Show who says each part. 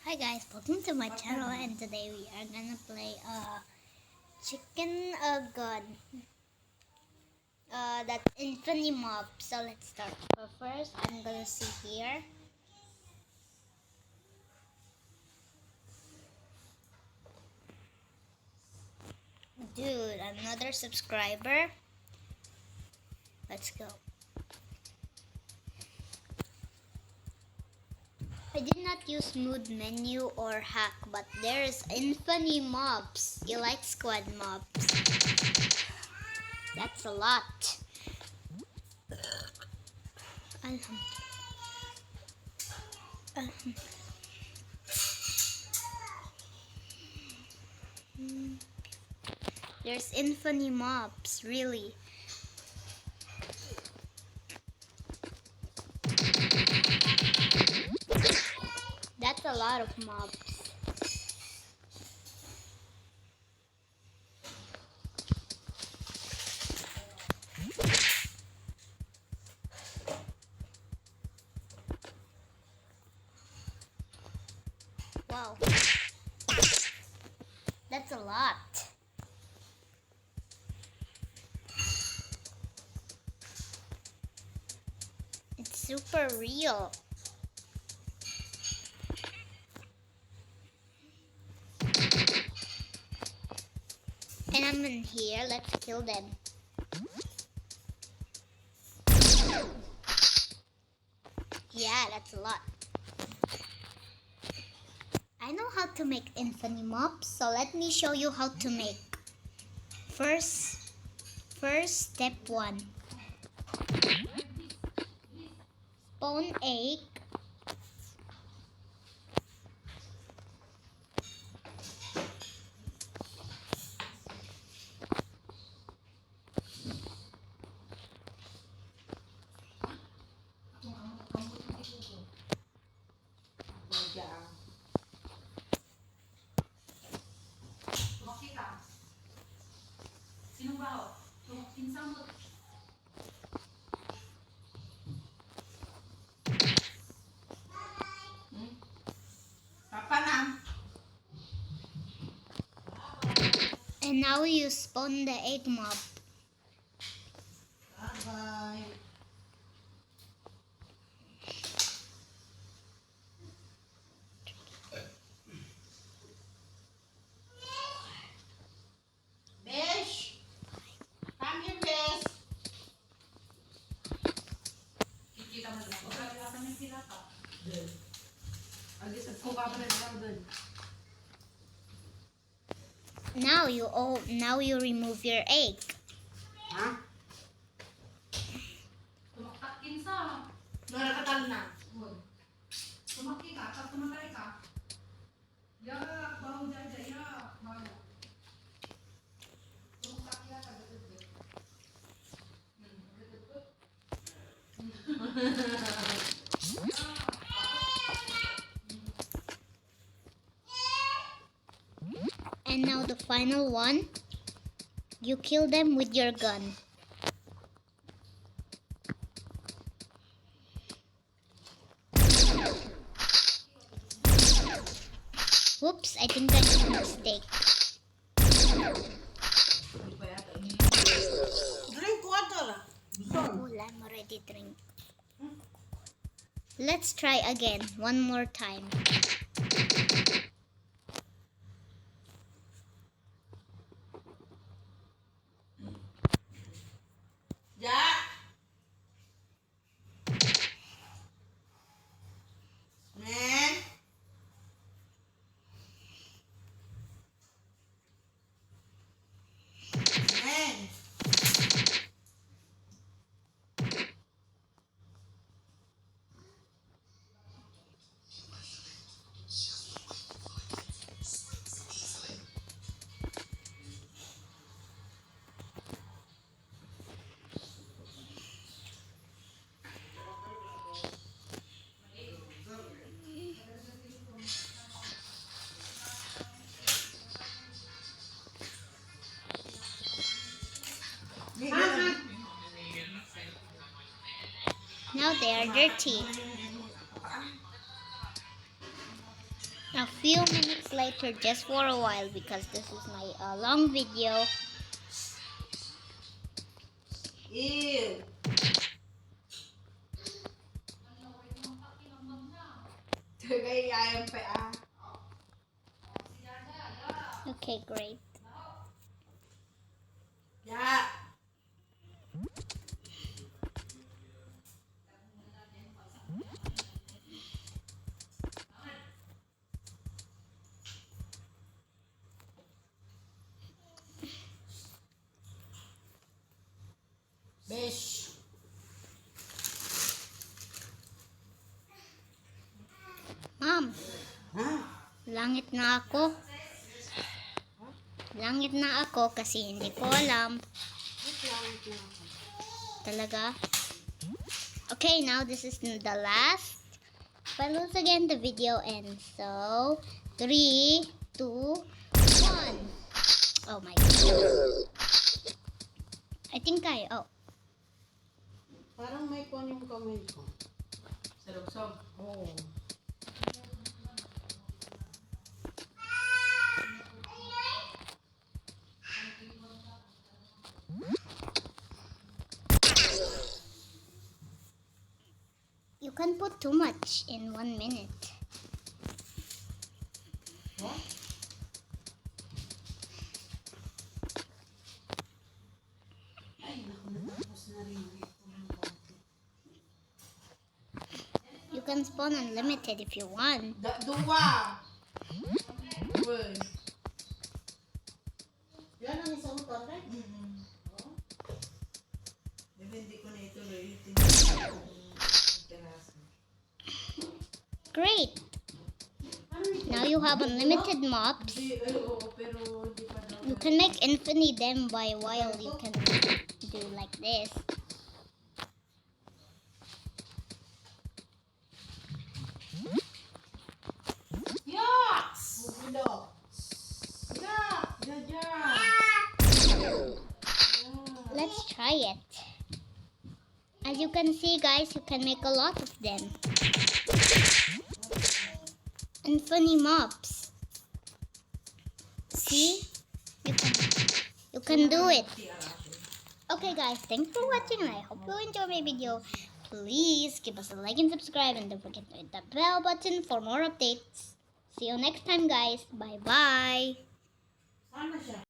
Speaker 1: Hi guys, welcome to my channel, and today we are gonna play chicken gun, that infinity mob. So let's start. But first I'm gonna see here. Dude, another subscriber. Let's go. I did not use smooth menu or hack, but there's infinity mobs. You like squad mobs? That's a lot. There's infinity mobs, really. That's a lot of mobs. Wow. That's a lot. It's super real. And I'm in here. Let's kill them. Yeah, that's a lot. I know how to make infinity mobs, so let me show you how to make. First step 1. Spawn egg. And now you spawn the egg mob.
Speaker 2: Besh, come here, Besh. Kita mo lang. Wala kami sila ka. Agis ko pa lang doon.
Speaker 1: Now you remove your egg.
Speaker 2: Ha? Tumaktak kinsa. Narakatal na. Tumakki ka, tapos tumakay ka. Ya, baru jaja ya, baru. Tumaktak ya ka dito.
Speaker 1: And now the final one. You kill them with your gun. Whoops, I think that's a mistake.
Speaker 2: Drink water.
Speaker 1: Oh, I'm already drink. Let's try again, one more time.
Speaker 2: Ja. Man. Man.
Speaker 1: Now they are dirty. A few minutes later, just for a while, because this is my long video.
Speaker 2: Ew. Tagay ayam pa ah.
Speaker 1: Okay, great.
Speaker 2: Ya. Besh.
Speaker 1: Ma'am,
Speaker 2: Ha?
Speaker 1: langit na ako. Langit na ako kasi hindi ko alam. Talaga? Okay, now this is the last. If I lose again, the video ends. So, 3, 2, 1. Oh my god. I think oh.
Speaker 2: Parang may kon yung kamay ko. Sarap-sarap. Oo.
Speaker 1: You can put too much in 1 minute.
Speaker 2: What? Ay, naku, natapos na rin dito ng konti.
Speaker 1: You can spawn unlimited if you want.
Speaker 2: Dua! Uy. Yan ang isang konti? Hindi ko na ituloy.
Speaker 1: Great! Now you have unlimited mobs.
Speaker 2: Pero hindi pa daw.
Speaker 1: You can make infinity them by while you can do like this.
Speaker 2: Yucks! Yuck!
Speaker 1: Let's try it. As you can see, guys, you can make a lot of them. And funny mobs. See? You can do it. Okay, guys, thanks for watching, and I hope you enjoy my video. Please give us a like and subscribe, and don't forget to hit the bell button for more updates. See you next time, guys. Bye-bye.
Speaker 2: Sana siya.